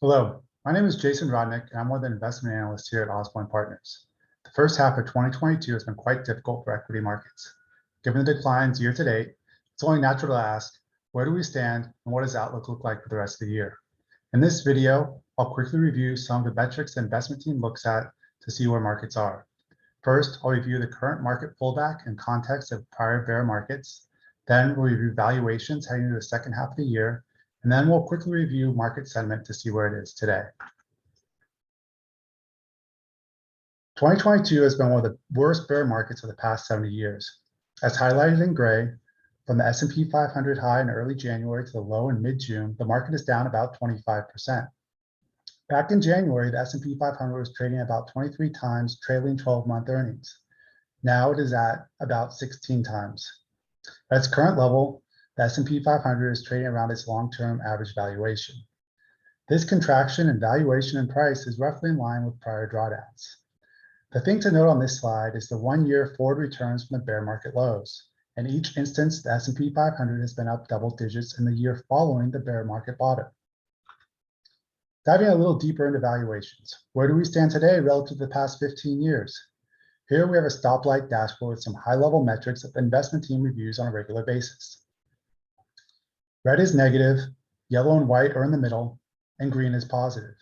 Hello, my name is Jason Rodnick, and I'm one of the investment analysts here at Osborne Partners. The first half of 2022 has been quite difficult for equity markets. Given the declines year to date, it's only natural to ask, where do we stand and what does outlook look like for the rest of the year? In this video, I'll quickly review some of the metrics the investment team looks at to see where markets are. First, I'll review the current market pullback in context of prior bear markets. Then we'll review valuations heading into the second half of the year, and then we'll quickly review market sentiment to see where it is today. 2022 has been one of the worst bear markets of the past 70 years. As highlighted in gray, from the S&P 500 high in early January to the low in mid-June, the market is down about 25%. Back in January, the S&P 500 was trading about 23 times trailing 12-month earnings. Now it is at about 16 times. At its current level, the S&P 500 is trading around its long-term average valuation. This contraction in valuation and price is roughly in line with prior drawdowns. The thing to note on this slide is the one-year forward returns from the bear market lows. In each instance, the S&P 500 has been up double digits in the year following the bear market bottom. Diving a little deeper into valuations, where do we stand today relative to the past 15 years? Here we have a stoplight dashboard with some high-level metrics that the investment team reviews on a regular basis. Red is negative, yellow and white are in the middle, and green is positive.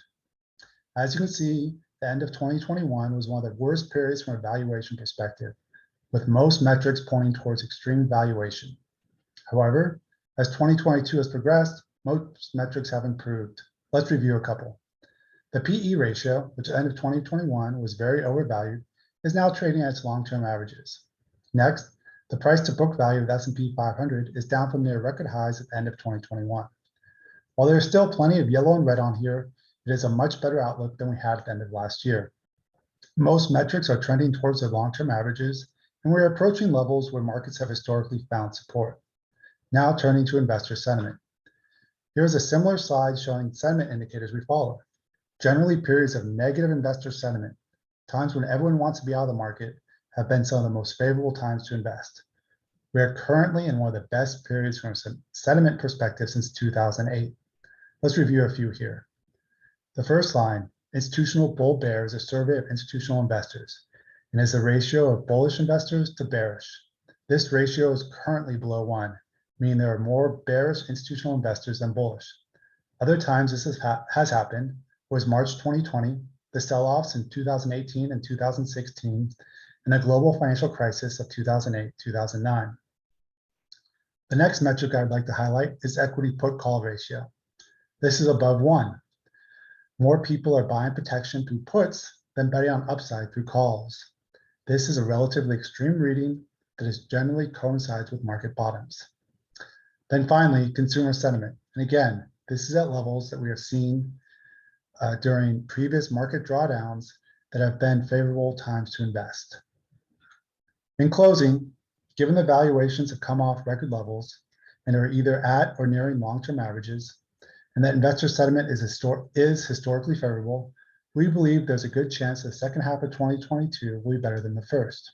As you can see, the end of 2021 was one of the worst periods from a valuation perspective, with most metrics pointing towards extreme valuation. However, as 2022 has progressed, most metrics have improved. Let's review a couple. The PE ratio, which at the end of 2021 was very overvalued, is now trading at its long-term averages. Next, the price to book value of the S&P 500 is down from near record highs at the end of 2021. While there is still plenty of yellow and red on here, it is a much better outlook than we had at the end of last year. Most metrics are trending towards their long-term averages, and we're approaching levels where markets have historically found support. Now turning to investor sentiment. Here's a similar slide showing sentiment indicators we follow. Generally, periods of negative investor sentiment, times when everyone wants to be out of the market, have been some of the most favorable times to invest. We are currently in one of the best periods from a sentiment perspective since 2008. Let's review a few here. The first line, institutional bull bear, is a survey of institutional investors and is the ratio of bullish investors to bearish. This ratio is currently below 1, meaning there are more bearish institutional investors than bullish. Other times this has happened was March 2020, the sell-offs in 2018 and 2016, and the global financial crisis of 2008-2009. The next metric I'd like to highlight is equity put-call ratio. This is above 1. More people are buying protection through puts than betting on upside through calls. This is a relatively extreme reading that is generally coincides with market bottoms. Then finally, consumer sentiment. And again, this is at levels that we have seen during previous market drawdowns that have been favorable times to invest. In closing, given the valuations have come off record levels and are either at or nearing long-term averages, and that investor sentiment is historically favorable, we believe there's a good chance the second half of 2022 will be better than the first.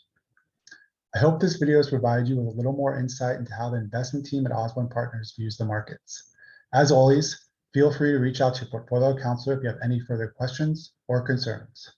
I hope this video has provided you with a little more insight into how the investment team at Osborne Partners views the markets. As always, feel free to reach out to your portfolio counselor if you have any further questions or concerns.